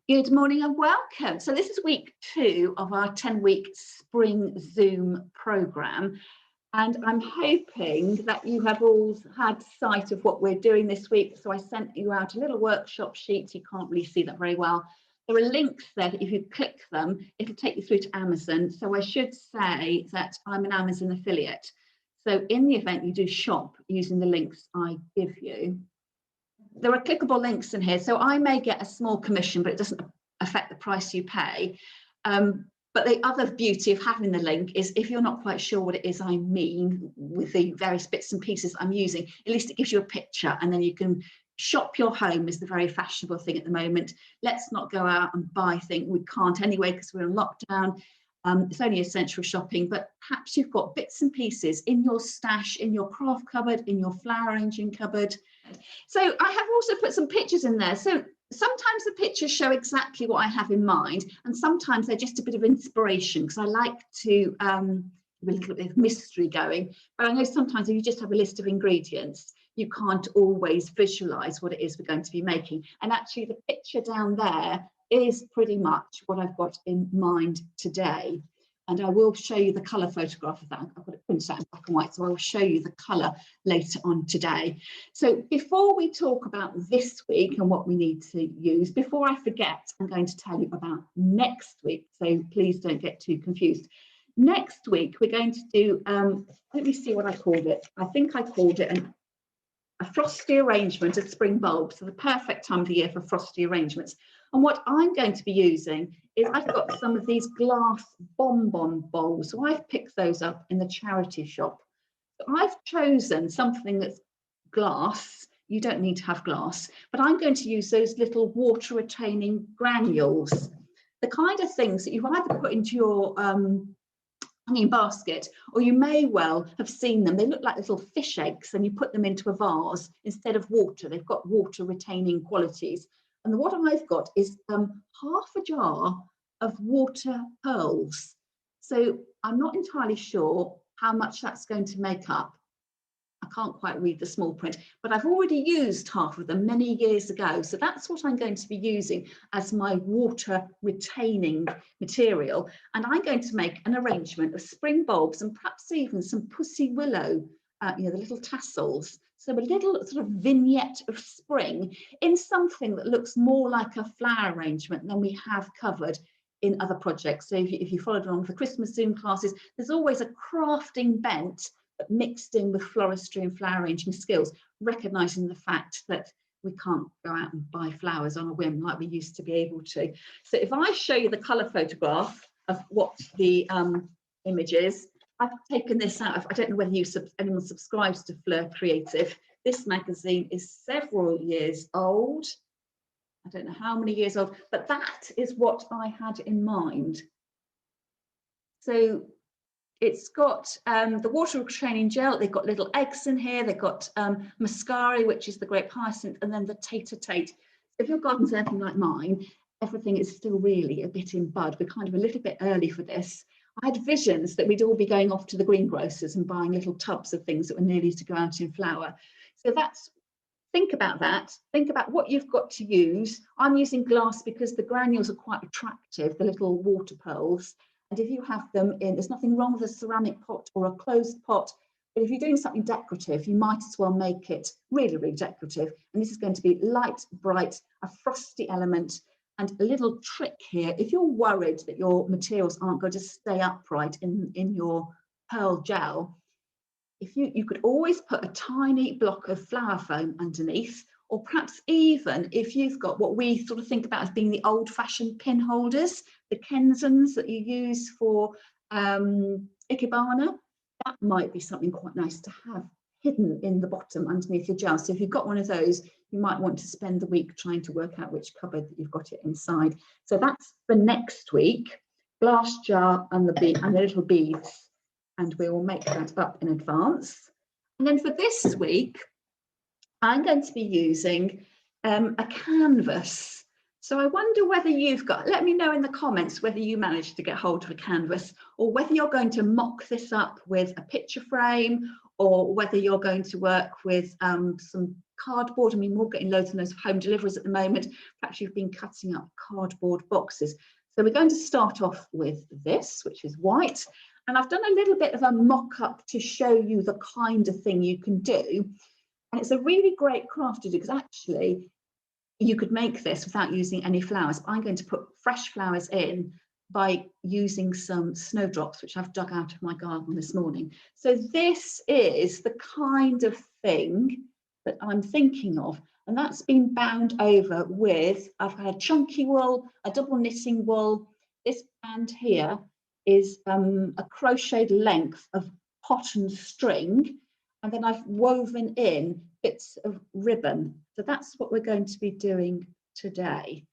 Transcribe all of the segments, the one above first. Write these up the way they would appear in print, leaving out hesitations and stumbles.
Good morning and welcome. So this is week 2 of our 10-week spring Zoom programme, and I'm hoping that you have all had sight of what we're doing this week. So I sent you out a little workshop sheet. You can't really see that very well. There are links there that if you click them, it'll take you through to Amazon. So I should say that I'm an Amazon affiliate. So in the event you do shop using the links I give you, there are clickable links in here, so I may get a small commission, but it doesn't affect the price you pay. But the other beauty of having the link is if you're not quite sure what it is I mean with the various bits and pieces I'm using, at least it gives you a picture, and then you can shop your home is the very fashionable thing at the moment. Let's not go out and buy things. We can't anyway because we're in lockdown. It's only essential shopping, but perhaps you've got bits and pieces in your stash, in your craft cupboard, in your flower arranging cupboard. So I have also put some pictures in there. So sometimes the pictures show exactly what I have in mind, and sometimes they're just a bit of inspiration because I like to have a little bit of mystery going. But I know sometimes if you just have a list of ingredients, you can't always visualize what it is we're going to be making. And actually the picture down there is pretty much what I've got in mind today. And I will show you the colour photograph of that. I've got it printed out in black and white, so I will show you the colour later on today. So before we talk about this week and what we need to use, before I forget, I'm going to tell you about next week. So please don't get too confused. Next week, we're going to do, let me see what I called it. I think I called it a frosty arrangement of spring bulbs. So the perfect time of the year for frosty arrangements. And what I'm going to be using is I've got some of these glass bonbon bowls. So I've picked those up in the charity shop. So I've chosen something that's glass. You don't need to have glass, but I'm going to use those little water retaining granules. The kind of things that you've either put into your hanging basket, or you may well have seen them. They look like little fish eggs, and you put them into a vase instead of water. They've got water retaining qualities. And what I've got is half a jar of water pearls. So I'm not entirely sure how much that's going to make up. I can't quite read the small print, but I've already used half of them many years ago. So that's what I'm going to be using as my water retaining material. And I'm going to make an arrangement of spring bulbs and perhaps even some pussy willow, the little tassels. So a little sort of vignette of spring in something that looks more like a flower arrangement than we have covered in other projects. So if you followed along with the Christmas Zoom classes, there's always a crafting bent but mixed in with floristry and flower arranging skills, recognising the fact that we can't go out and buy flowers on a whim like we used to be able to. So if I show you the colour photograph of what the image is, I've taken this out of, I don't know whether anyone subscribes to Fleur Creative. This magazine is several years old. I don't know how many years old, but that is what I had in mind. So it's got the water retaining gel. They've got little eggs in here. They've got muscari, which is the grape hyacinth, and then the tate. If your garden's anything like mine, everything is still really a bit in bud. We're kind of a little bit early for this. I had visions that we'd all be going off to the greengrocers and buying little tubs of things that were nearly to go out in flower. So think about that. Think about what you've got to use. I'm using glass because the granules are quite attractive, the little water pearls. And if you have them in, there's nothing wrong with a ceramic pot or a closed pot, but if you're doing something decorative, you might as well make it really, really decorative. And this is going to be light, bright, a frosty element. And a little trick here, if you're worried that your materials aren't going to stay upright in your pearl gel, if you could always put a tiny block of flower foam underneath, or perhaps even if you've got what we sort of think about as being the old-fashioned pin holders, the Kenzans that you use for ikebana, that might be something quite nice to have hidden in the bottom underneath your gel. So if you've got one of those, you might want to spend the week trying to work out which cupboard that you've got it inside. So that's for next week, glass jar and the little beads, and we will make that up in advance. And then for this week, I'm going to be using a canvas. So I wonder whether you've got, let me know in the comments whether you managed to get hold of a canvas, or whether you're going to mock this up with a picture frame, or whether you're going to work with some cardboard. I mean, we're getting loads and loads of home deliveries at the moment. Perhaps you've been cutting up cardboard boxes. So we're going to start off with this, which is white. And I've done a little bit of a mock-up to show you the kind of thing you can do. And it's a really great craft to do, because actually you could make this without using any flowers. I'm going to put fresh flowers in by using some snowdrops, which I've dug out of my garden this morning. So this is the kind of thing that I'm thinking of. And that's been bound over with, I've had chunky wool, a double knitting wool. This band here is a crocheted length of cotton string. And then I've woven in bits of ribbon. So that's what we're going to be doing today.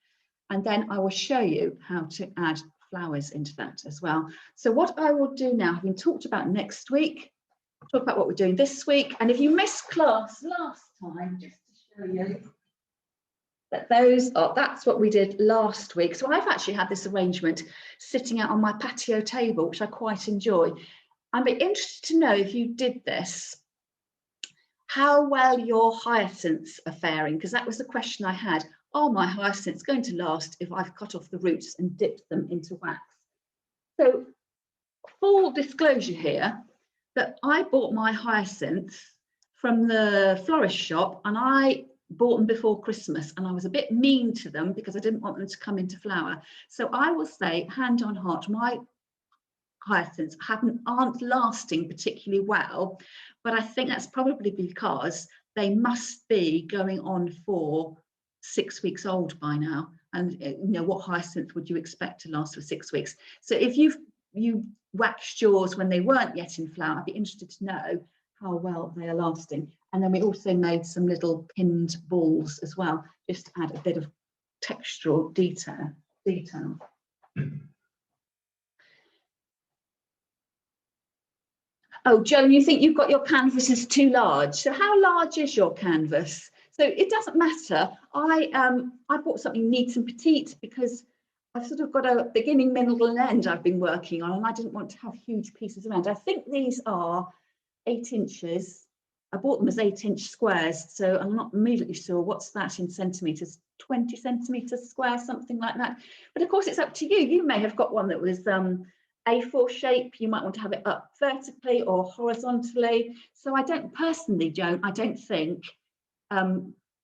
And then I will show you how to add flowers into that as well. So what I will do now, having talked about next week, talk about what we're doing this week. And if you missed class last time, just to show you that that's what we did last week. So I've actually had this arrangement sitting out on my patio table, which I quite enjoy. I'd be interested to know, if you did this, how well your hyacinths are faring, because that was the question I had. Are my hyacinths going to last if I've cut off the roots and dipped them into wax? So full disclosure here, that I bought my hyacinths from the florist shop, and I bought them before Christmas, and I was a bit mean to them because I didn't want them to come into flower. So I will say, hand on heart, my hyacinths aren't lasting particularly well, but I think that's probably because they must be going on for 6 weeks old by now. And you know, what hyacinth would you expect to last for 6 weeks? So if you waxed yours when they weren't yet in flower, I'd be interested to know how well they are lasting. And then we also made some little pinned balls as well, just to add a bit of textural detail. Oh, Joan, you think you've got your canvases too large. So how large is your canvas? So it doesn't matter. I bought something neat and petite because I've sort of got a beginning, middle and end I've been working on, and I didn't want to have huge pieces around. I think these are 8 inches. I bought them as 8-inch squares, so I'm not immediately sure what's that in centimetres, 20 centimetres square, something like that. But of course, it's up to you. You may have got one that was A4 shape. You might want to have it up vertically or horizontally. So I don't personally, Joan, I don't think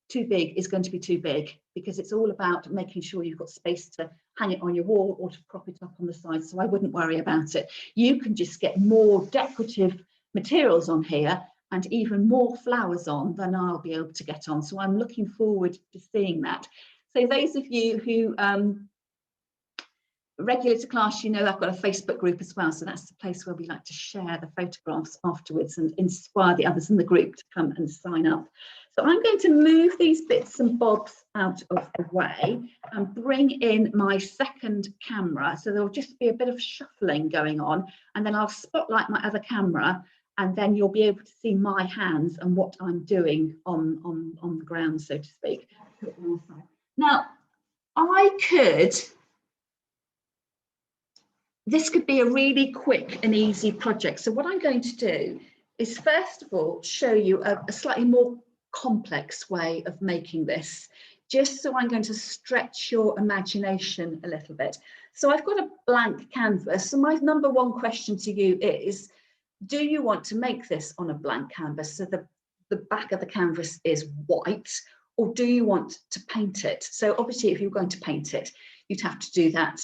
too big is going to be too big, because it's all about making sure you've got space to hang it on your wall or to prop it up on the side. So I wouldn't worry about it. You can just get more decorative materials on here and even more flowers on than I'll be able to get on. So I'm looking forward to seeing that. So those of you who regular to class, you know I've got a Facebook group as well, so that's the place where we like to share the photographs afterwards and inspire the others in the group to come and sign up. So I'm going to move these bits and bobs out of the way and bring in my second camera, so there'll just be a bit of shuffling going on, and then I'll spotlight my other camera, and then you'll be able to see my hands and what I'm doing on the ground, so to speak. Now, this could be a really quick and easy project. So what I'm going to do is, first of all, show you a slightly more complex way of making this, just so I'm going to stretch your imagination a little bit. So I've got a blank canvas. So my number one question to you is, do you want to make this on a blank canvas so the back of the canvas is white, or do you want to paint it? So obviously, if you're going to paint it, you'd have to do that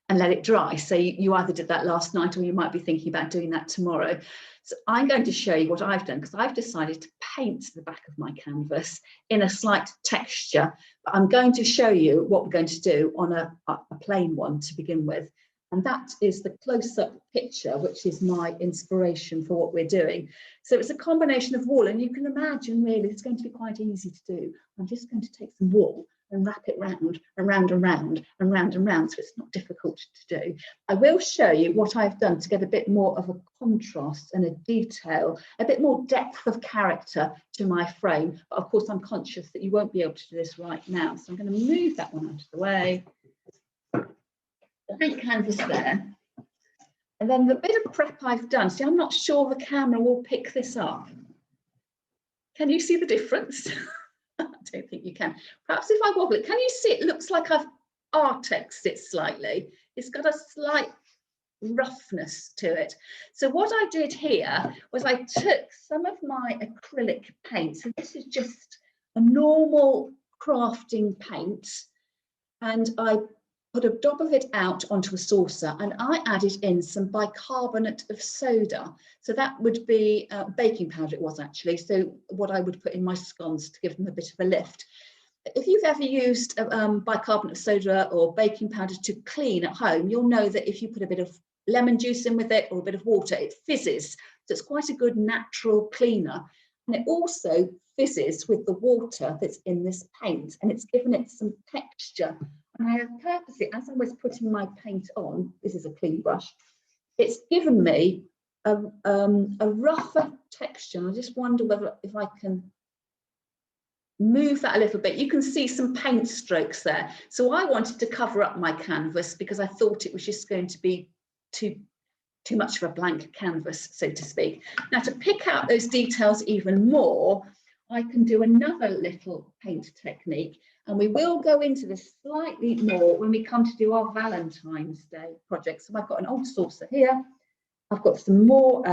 and let it dry. So you either did that last night, or you might be thinking about doing that tomorrow. So I'm going to show you what I've done, because I've decided to paint the back of my canvas in a slight texture. But I'm going to show you what we're going to do on a plain one to begin with. And that is the close-up picture, which is my inspiration for what we're doing. So it's a combination of wool, and you can imagine really it's going to be quite easy to do. I'm just going to take some wool and wrap it round and round and round and round and round, so it's not difficult to do. I will show you what I've done to get a bit more of a contrast and a detail, a bit more depth of character to my frame. But of course, I'm conscious that you won't be able to do this right now, so I'm going to move that one out of the way. Blank canvas there. And then the bit of prep I've done, see, I'm not sure the camera will pick this up. Can you see the difference? I don't think you can. Perhaps if I wobble it, can you see it looks like I've artexed it slightly. It's got a slight roughness to it. So what I did here was I took some of my acrylic paint. So this is just a normal crafting paint, and I put a dab of it out onto a saucer, and I added in some bicarbonate of soda. So that would be baking powder, it was actually. So what I would put in my scones to give them a bit of a lift. If you've ever used bicarbonate of soda or baking powder to clean at home, you'll know that if you put a bit of lemon juice in with it or a bit of water, it fizzes. So it's quite a good natural cleaner. And it also fizzes with the water that's in this paint, and it's given it some texture. And I have purposely, as I was putting my paint on, this is a clean brush, it's given me a rougher texture. I just wonder whether if I can move that a little bit. You can see some paint strokes there. So I wanted to cover up my canvas because I thought it was just going to be too much of a blank canvas, so to speak. Now, to pick out those details even more, I can do another little paint technique, and we will go into this slightly more when we come to do our Valentine's Day project. So I've got an old saucer here. I've got some more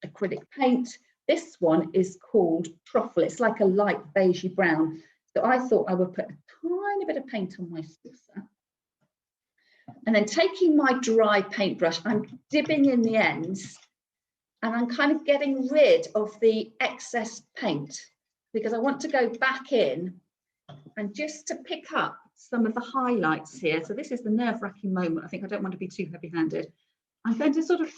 acrylic paint. This one is called Truffle. It's like a light beigey brown. So I thought I would put a tiny bit of paint on my saucer. And then taking my dry paintbrush, I'm dipping in the ends, and I'm kind of getting rid of the excess paint because I want to go back in and just to pick up some of the highlights here. So this is the nerve-wracking moment. I think I don't want to be too heavy-handed. I'm going to sort of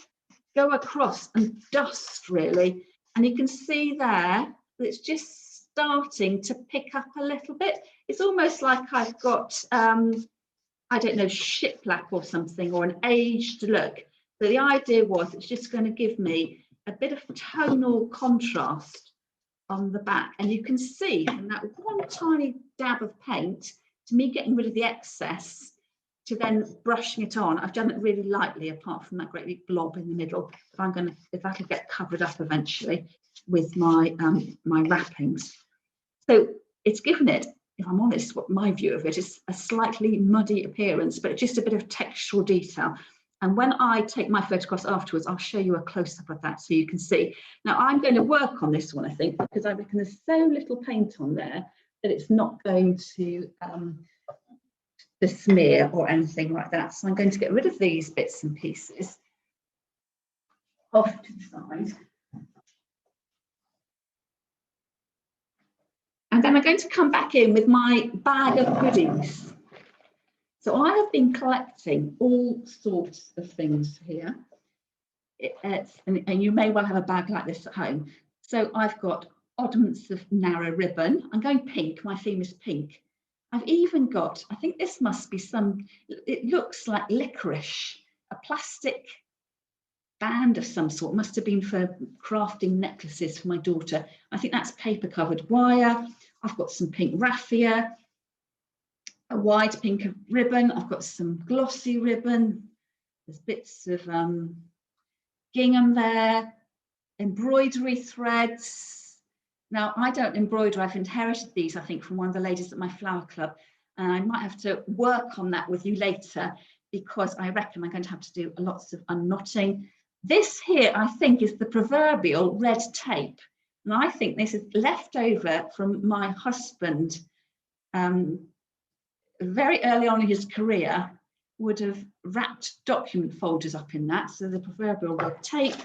go across and dust really. And you can see there that it's just starting to pick up a little bit. It's almost like I've got, I don't know, shiplap or something, or an aged look. So the idea was it's just going to give me a bit of tonal contrast on the back. And you can see from that one tiny dab of paint to me getting rid of the excess to then brushing it on. I've done it really lightly, apart from that great big blob in the middle. If that'll get covered up eventually with my my wrappings. So it's given it, if I'm honest, what my view of it is, a slightly muddy appearance, but just a bit of textural detail. And when I take my photographs afterwards, I'll show you a close-up of that so you can see. Now I'm going to work on this one, I think, because I reckon there's so little paint on there that it's not going to smear or anything like that. So I'm going to get rid of these bits and pieces off to the side. And then I'm going to come back in with my bag of goodies. So I have been collecting all sorts of things here. And you may well have a bag like this at home. So I've got oddments of narrow ribbon. I'm going pink, my theme is pink. I've even got, I think this must be some, it looks like licorice, a plastic band of some sort, must have been for crafting necklaces for my daughter. I think that's paper covered wire. I've got some pink raffia, a wide pink ribbon. I've got some glossy ribbon. There's bits of gingham there, embroidery threads. Now, I don't embroider. I've inherited these, I think, from one of the ladies at my flower club. And I might have to work on that with you later, because I reckon I'm going to have to do lots of unknotting. This here, I think, is the proverbial red tape. And I think this is left over from my husband. Very early on in his career, would have wrapped document folders up in that. So the proverbial red tape.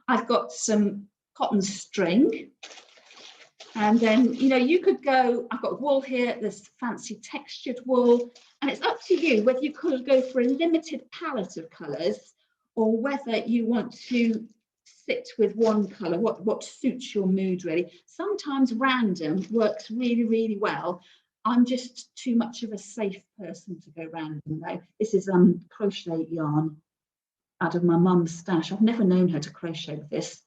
I've got some cotton string. And then, you know, you could go, I've got wool here, there's fancy textured wool, and it's up to you whether you could go for a limited palette of colours or whether you want to sit with one colour, what suits your mood really. Sometimes random works really, really well. I'm just too much of a safe person to go random though. This is crochet yarn out of my mum's stash. I've never known her to crochet with this.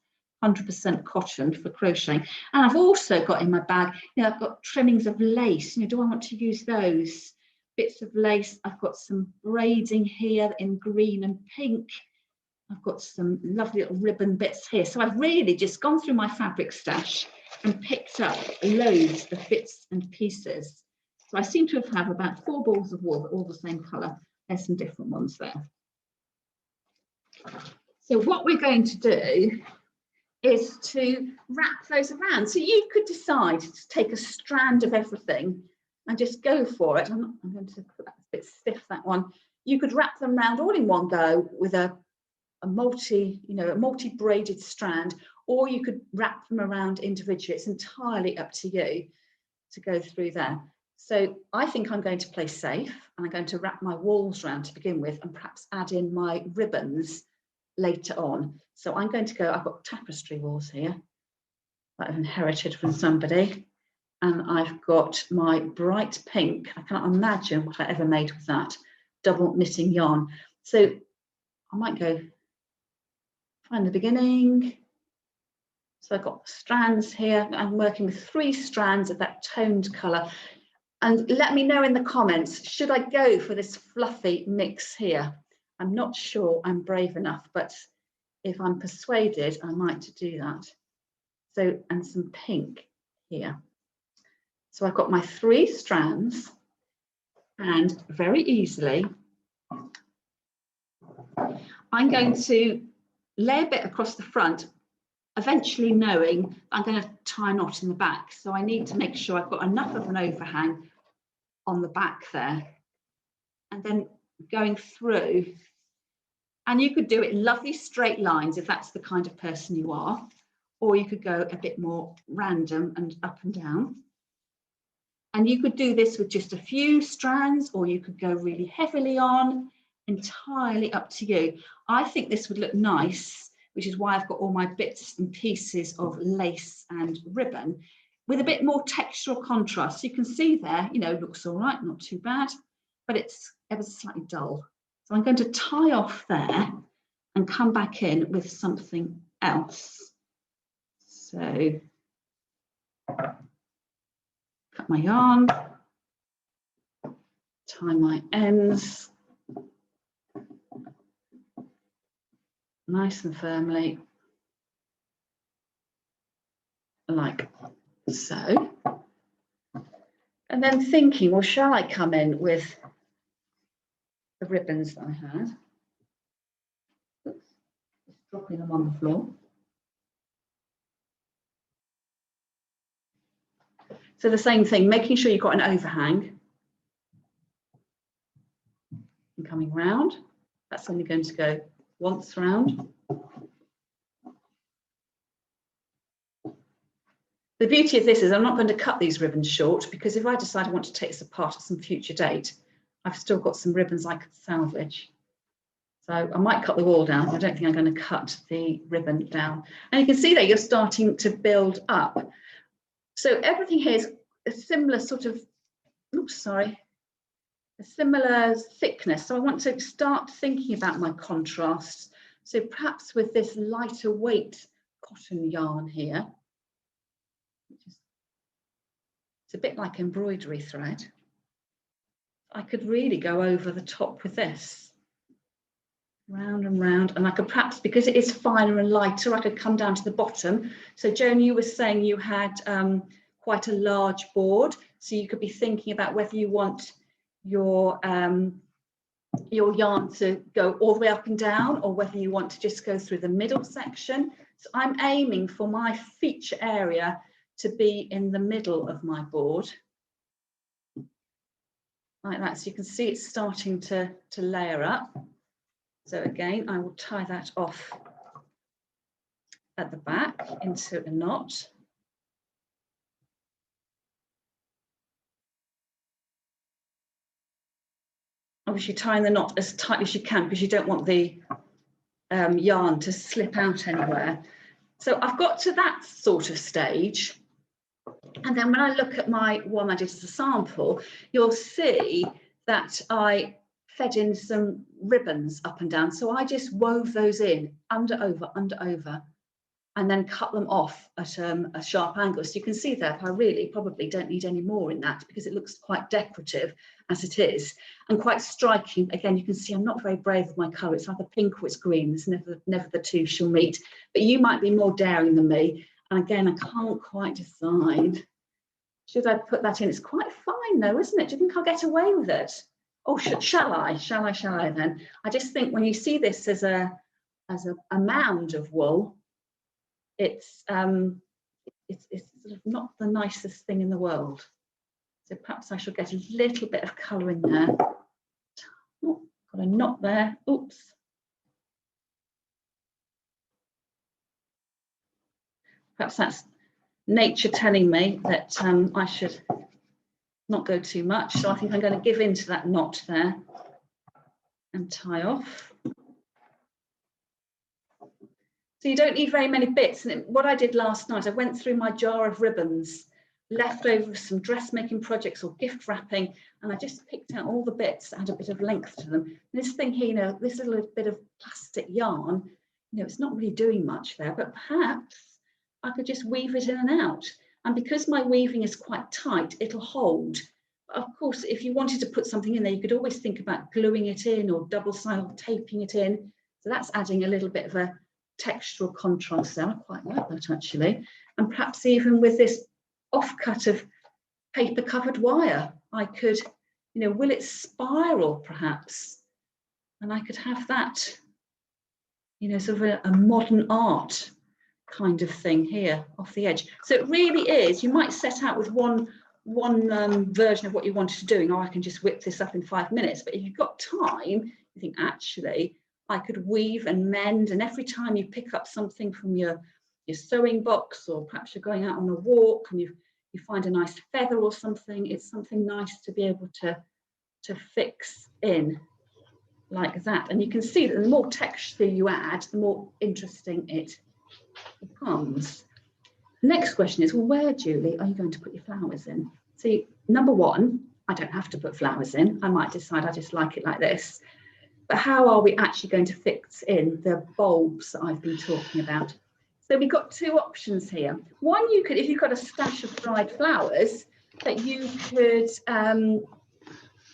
100% cotton for crocheting. And I've also got in my bag, you know, I've got trimmings of lace. You know, do I want to use those bits of lace? I've got some braiding here in green and pink. I've got some lovely little ribbon bits here. So I've really just gone through my fabric stash and picked up loads of bits and pieces. So I seem to have about 4 balls of wool, all the same colour. There's some different ones there. So what we're going to do is to wrap those around. So you could decide to take a strand of everything and just go for it. I'm going to put that a bit stiff, that one. You could wrap them around all in one go with a multi-braided strand, or you could wrap them around individually. It's entirely up to you to go through there. So I think I'm going to play safe, and I'm going to wrap my walls around to begin with, and perhaps add in my ribbons later on. So I'm going to go, I've got tapestry walls here that I've inherited from somebody, and I've got my bright pink. I cannot imagine what I ever made with that double knitting yarn. So I might go find the beginning. So I've got strands here. I'm working with 3 strands of that toned colour. And let me know in the comments, should I go for this fluffy mix here? I'm not sure I'm brave enough, but if I'm persuaded, I might do that. So, and some pink here. So I've got my 3 strands, and very easily, I'm going to lay a bit across the front, eventually knowing I'm going to tie a knot in the back. So I need to make sure I've got enough of an overhang on the back there, and then going through. And you could do it in lovely straight lines if that's the kind of person you are, or you could go a bit more random and up and down. And you could do this with just a few strands, or you could go really heavily on, entirely up to you. I think this would look nice, which is why I've got all my bits and pieces of lace and ribbon with a bit more textural contrast. You can see there, you know, looks all right, not too bad, but it's ever slightly dull. So I'm going to tie off there and come back in with something else. So cut my yarn, tie my ends nice and firmly, like so. And then thinking, well, shall I come in with the ribbons that I had? Oops, just dropping them on the floor. So the same thing, making sure you've got an overhang. And coming round, that's only going to go once round. The beauty of this is I'm not going to cut these ribbons short, because if I decide I want to take this apart at some future date, I've still got some ribbons I could salvage. So I might cut the wall down. I don't think I'm going to cut the ribbon down. And you can see that you're starting to build up. So everything here is a similar sort of, oops, sorry, a similar thickness. So I want to start thinking about my contrasts. So perhaps with this lighter weight cotton yarn here, it's a bit like embroidery thread, I could really go over the top with this, round and round. And I could perhaps, because it is finer and lighter, I could come down to the bottom. So Joan, you were saying you had quite a large board, so you could be thinking about whether you want your yarn to go all the way up and down, or whether you want to just go through the middle section. So I'm aiming for my feature area to be in the middle of my board, like that. So you can see it's starting to layer up. So again, I will tie that off at the back into a knot. Obviously tying the knot as tightly as you can, because you don't want the yarn to slip out anywhere. So I've got to that sort of stage. And then when I look at my one I did as a sample, you'll see that I fed in some ribbons up and down. So I just wove those in under, over, and then cut them off at a sharp angle. So you can see that I really probably don't need any more in that, because it looks quite decorative as it is, and quite striking. Again, you can see I'm not very brave with my colour. It's either pink or it's green. It's never the two shall meet. But you might be more daring than me And again, I can't quite decide. Should I put that in? It's quite fine though, isn't it? Do you think I'll get away with it? Oh, shall I then? I just think when you see this as a mound of wool, it's sort of not the nicest thing in the world. So perhaps I should get a little bit of colour in there. Oh, got a knot there. Oops. Perhaps that's nature telling me that I should not go too much. So I think I'm going to give in to that knot there and tie off. So you don't need very many bits. And what I did last night, I went through my jar of ribbons, left over some dressmaking projects or gift wrapping, and I just picked out all the bits that had a bit of length to them. And this thing here, you know, this little bit of plastic yarn, you know, it's not really doing much there, but perhaps I could just weave it in and out. And because my weaving is quite tight, it'll hold. But of course, if you wanted to put something in there, you could always think about gluing it in or double-sided taping it in. So that's adding a little bit of a textural contrast there. I quite like that actually. And perhaps even with this offcut of paper covered wire, I could, you know, will it spiral perhaps? And I could have that, you know, sort of a modern art kind of thing here off the edge. So it really is, you might set out with one version of what you wanted to do. Oh, I can just whip this up in 5 minutes. But if you've got time, you think actually, I could weave and mend, and every time you pick up something from your sewing box, or perhaps you're going out on a walk and you find a nice feather or something, it's something nice to be able to fix in like that. And you can see that the more texture you add, the more interesting it becomes. Next question is, well, where, Julie, are you going to put your flowers in? See, number one, I don't have to put flowers in. I might decide I just like it like this. But how are we actually going to fix in the bulbs that I've been talking about? So we've got two options here. One, you could, if you've got a stash of dried flowers, that you could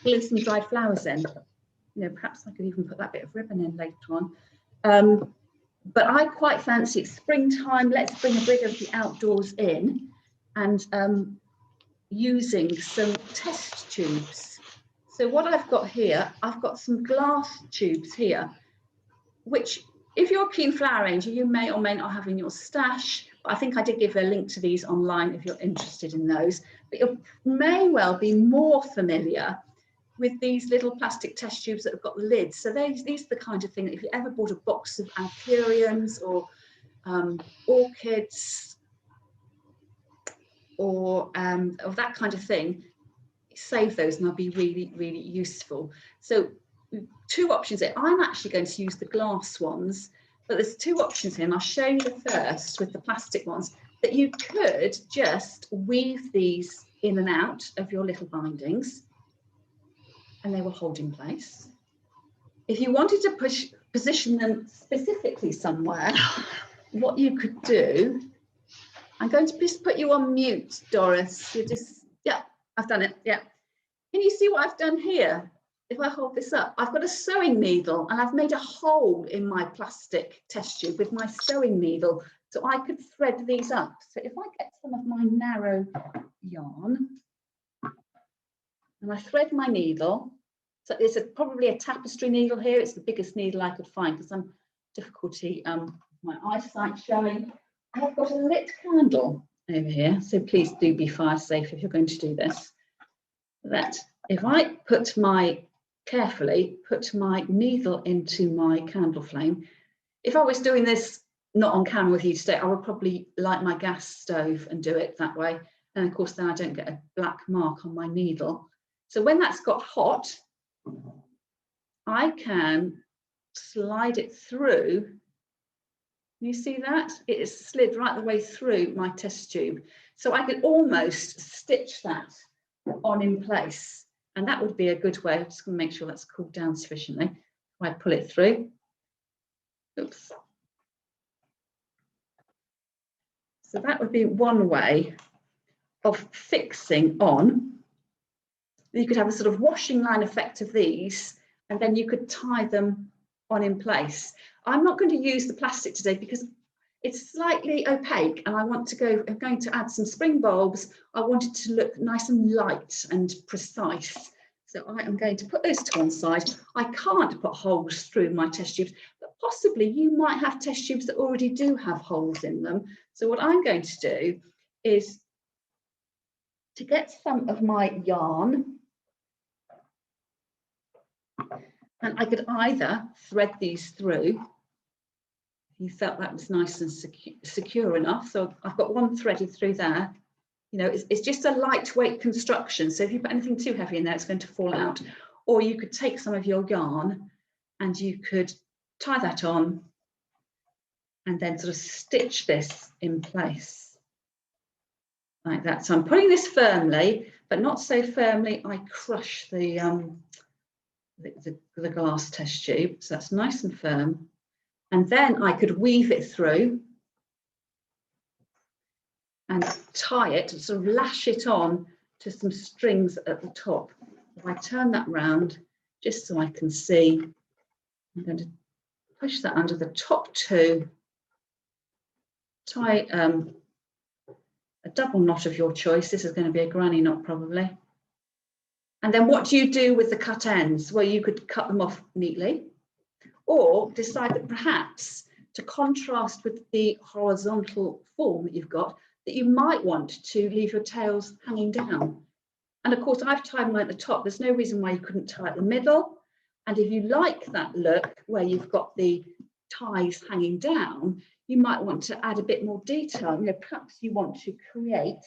glue some dried flowers in. You know, perhaps I could even put that bit of ribbon in later on. But I quite fancy it's springtime. Let's bring a bit of the outdoors in, and using some test tubes. So what I've got here, I've got some glass tubes here, which if you're a keen flower arranger, you may or may not have in your stash. I think I did give a link to these online if you're interested in those. But you may well be more familiar with these little plastic test tubes that have got the lids. So these are the kind of thing that if you ever bought a box of anthuriums or orchids or of that kind of thing, save those and they'll be really, really useful. So two options here. I'm actually going to use the glass ones, but there's two options here, and I'll show you the first with the plastic ones, that you could just weave these in and out of your little bindings and they will hold in place. If you wanted to position them specifically somewhere, what you could do, I'm going to just put you on mute, Doris. You just, yeah, I've done it, yeah. Can you see what I've done here? If I hold this up, I've got a sewing needle and I've made a hole in my plastic test tube with my sewing needle, so I could thread these up. So if I get some of my narrow yarn and I thread my needle, so it's probably a tapestry needle here. It's the biggest needle I could find because I'm difficulty my eyesight showing. And I've got a lit candle over here, so please do be fire safe if you're going to do this. That if I carefully put my needle into my candle flame, if I was doing this not on camera with you today, I would probably light my gas stove and do it that way. And of course, then I don't get a black mark on my needle. So when that's got hot, I can slide it through. You see that? It is slid right the way through my test tube. So I could almost stitch that on in place. And that would be a good way. I'm just going to make sure that's cooled down sufficiently. I pull it through. Oops. So that would be one way of fixing on. You could have a sort of washing line effect of these, and then you could tie them on in place. I'm not going to use the plastic today because It's slightly opaque, and I'm going to add some spring bulbs. I want it to look nice and light and precise. So I am going to put those to one side. I can't put holes through my test tubes, but possibly you might have test tubes that already do have holes in them. So what I'm going to do is to get some of my yarn, and I could either thread these through. You felt that was nice and secure enough. So I've got one threaded through there. You know, it's just a lightweight construction. So if you put anything too heavy in there, it's going to fall out. Or you could take some of your yarn and you could tie that on and then sort of stitch this in place like that. So I'm putting this firmly, but not so firmly I crush the glass test tube. So that's nice and firm. And then I could weave it through and tie it, sort of lash it on to some strings at the top. If I turn that round, just so I can see, I'm going to push that under the top two, tie a double knot of your choice. This is going to be a granny knot probably. And then what do you do with the cut ends? Well, you could cut them off neatly, or decide that perhaps to contrast with the horizontal form that you've got, that you might want to leave your tails hanging down. And of course, I've tied mine at the top. There's no reason why you couldn't tie at the middle. And if you like that look where you've got the ties hanging down, you might want to add a bit more detail. You know, perhaps you want to create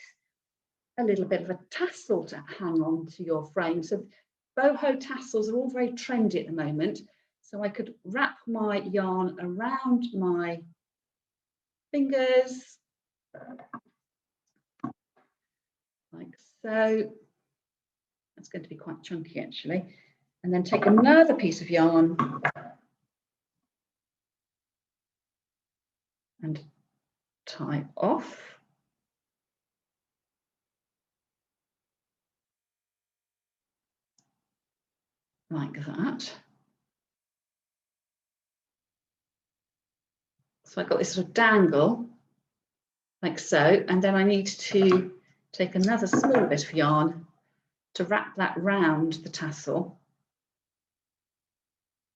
a little bit of a tassel to hang on to your frame. So boho tassels are all very trendy at the moment. So I could wrap my yarn around my fingers like so. That's going to be quite chunky actually. And then take another piece of yarn and tie off. Like that. So I've got this sort of dangle, like so, and then I need to take another small bit of yarn to wrap that round the tassel,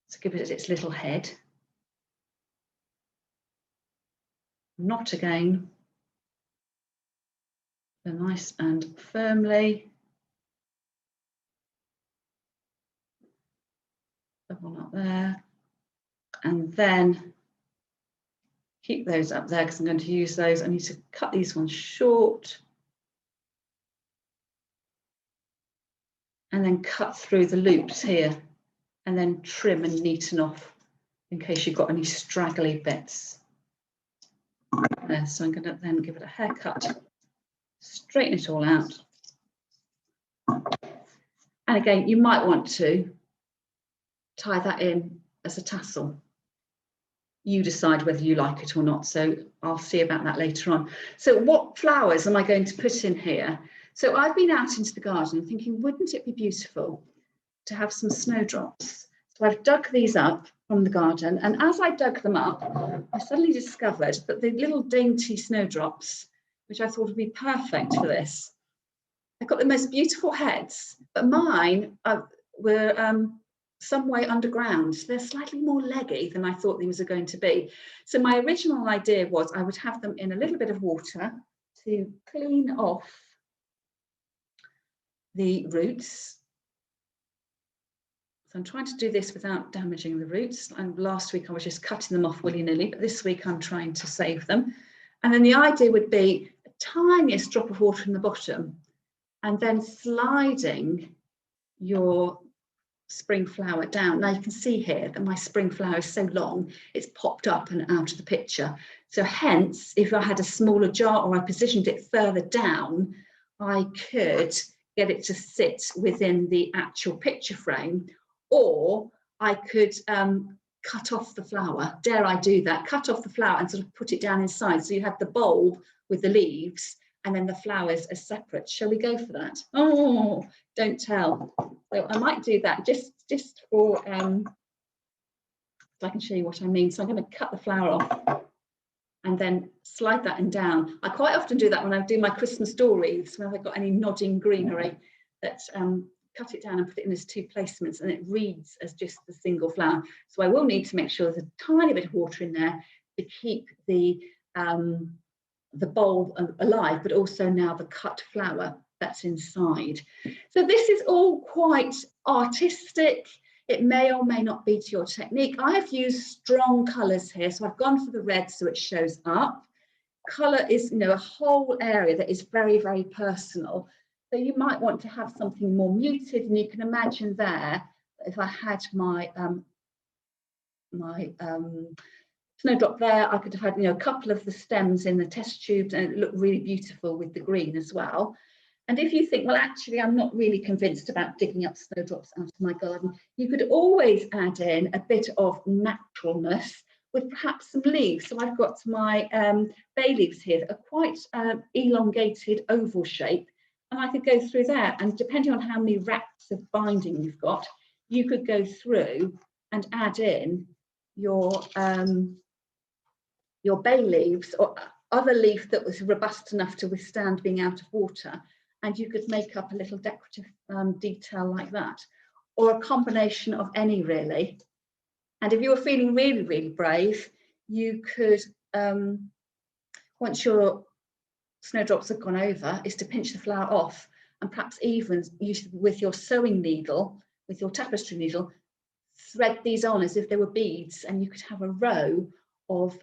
to give it its little head. Knot again, so nice and firmly. Double up there, and then keep those up there because I'm going to use those. I need to cut these ones short and then cut through the loops here and then trim and neaten off in case you've got any straggly bits there. So I'm going to then give it a haircut, straighten it all out. And again, you might want to tie that in as a tassel. You decide whether you like it or not. So I'll see about that later on. So what flowers am I going to put in here? So I've been out into the garden thinking, wouldn't it be beautiful to have some snowdrops? So I've dug these up from the garden. And as I dug them up, I suddenly discovered that the little dainty snowdrops, which I thought would be perfect for this, they've got the most beautiful heads, but mine were some way underground. So they're slightly more leggy than I thought these were going to be. So my original idea was I would have them in a little bit of water to clean off the roots. So I'm trying to do this without damaging the roots. And last week I was just cutting them off willy-nilly, but this week I'm trying to save them. And then the idea would be a tiniest drop of water in the bottom and then sliding your spring flower down. Now you can see here that my spring flower is so long, it's popped up and out of the picture. So hence, if I had a smaller jar or I positioned it further down, I could get it to sit within the actual picture frame, or I could cut off the flower. Dare I do that? Cut off the flower and sort of put it down inside. So you have the bulb with the leaves and then the flowers are separate. Shall we go for that? Oh, don't tell. So I might do that just for, so I can show you what I mean. So I'm going to cut the flower off and then slide that in down. I quite often do that when I do my Christmas door wreaths, when I've got any nodding greenery, that cut it down and put it in as 2 placements, and it reads as just the single flower. So I will need to make sure there's a tiny bit of water in there to keep the bulb alive, but also now the cut flower that's inside. So this is all quite artistic. It may or may not be to your technique. I've used strong colours here, so I've gone for the red so it shows up. Colour is, you know, a whole area that is very, very personal. So you might want to have something more muted, and you can imagine there, if I had my snowdrop there, I could have had, you know, a couple of the stems in the test tubes, and it looked really beautiful with the green as well. And if you think, well, actually, I'm not really convinced about digging up snowdrops out of my garden, you could always add in a bit of naturalness with perhaps some leaves. So I've got my bay leaves here that are quite elongated oval shape, and I could go through there, and depending on how many wraps of binding you've got, you could go through and add in your bay leaves or other leaf that was robust enough to withstand being out of water, and you could make up a little decorative detail like that, or a combination of any really. And if you were feeling really, really brave, you could, once your snowdrops have gone over, is to pinch the flower off, and perhaps even use with your sewing needle, with your tapestry needle, thread these on as if they were beads, and you could have a row of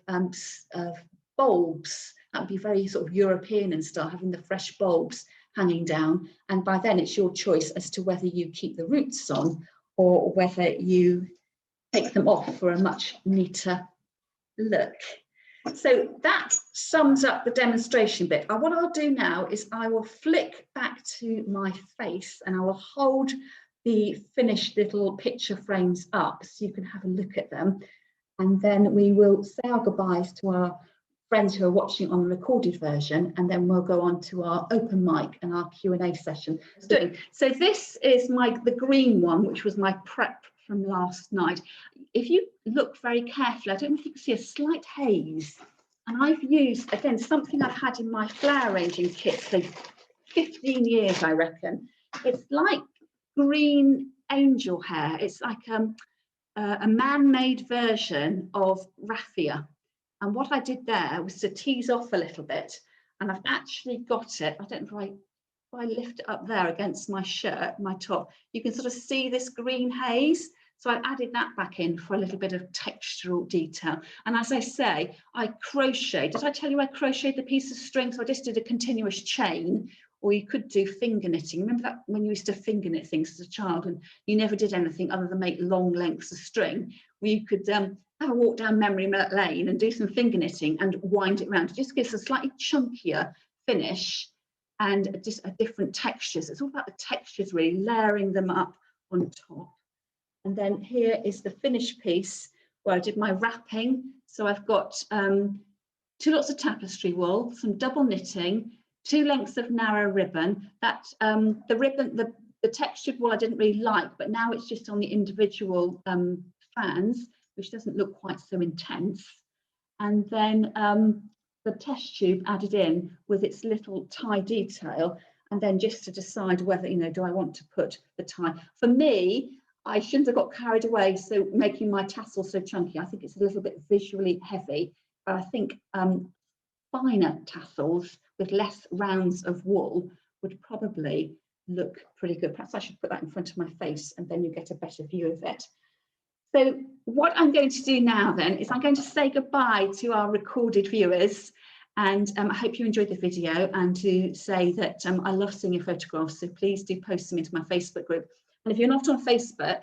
bulbs. That would be very sort of European in style, having the fresh bulbs hanging down. And by then it's your choice as to whether you keep the roots on or whether you take them off for a much neater look. So that sums up the demonstration bit. What I'll do now is I will flick back to my face, and I will hold the finished little picture frames up so you can have a look at them. And then we will say our goodbyes to our friends who are watching on the recorded version, and then we'll go on to our open mic and our Q&A session. So this is the green one, which was my prep from last night. If you look very carefully, I don't know if you can see a slight haze. And I've used, again, something I've had in my flower arranging kit for 15 years, I reckon. It's like green angel hair. It's like a man-made version of raffia. And what I did there was to tease off a little bit, and I've actually got it. I don't know if I lift it up there against my shirt, my top, you can sort of see this green haze. So I've added that back in for a little bit of textural detail. And as I say, I crocheted. Did I tell you I crocheted the piece of string? So I just did a continuous chain, or you could do finger knitting. Remember that when you used to finger knit things as a child and you never did anything other than make long lengths of string? Well, you could have a walk down memory lane and do some finger knitting and wind it around. It just gives a slightly chunkier finish and just a different textures. It's all about the textures, really, layering them up on top. And then here is the finished piece where I did my wrapping. So I've got 2 lots of tapestry wool, some double knitting, 2 lengths of narrow ribbon. That the ribbon, the textured wool I didn't really like, but now it's just on the individual fans, which doesn't look quite so intense. And then the test tube added in with its little tie detail, and then just to decide whether, you know, do I want to put the tie. For me, I shouldn't have got carried away, so making my tassel so chunky. I think it's a little bit visually heavy, but I think finer tassels with less rounds of wool would probably look pretty good. Perhaps I should put that in front of my face, and then you get a better view of it. So what I'm going to do now then is I'm going to say goodbye to our recorded viewers, and I hope you enjoyed the video, and to say that I love seeing your photographs, so please do post them into my Facebook group. And if you're not on Facebook,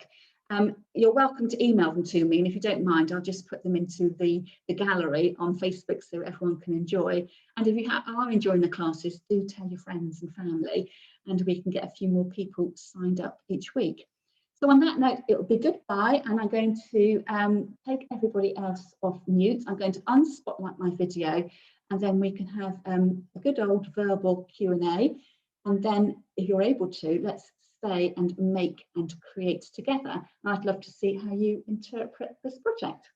you're welcome to email them to me, and if you don't mind, I'll just put them into the gallery on Facebook so everyone can enjoy. And if you are enjoying the classes, do tell your friends and family, and we can get a few more people signed up each week. So on that note, it will be goodbye, and I'm going to take everybody else off mute. I'm going to unspotlight my video, and then we can have a good old verbal Q&A. And then if you're able to, let's stay and make and create together. And I'd love to see how you interpret this project.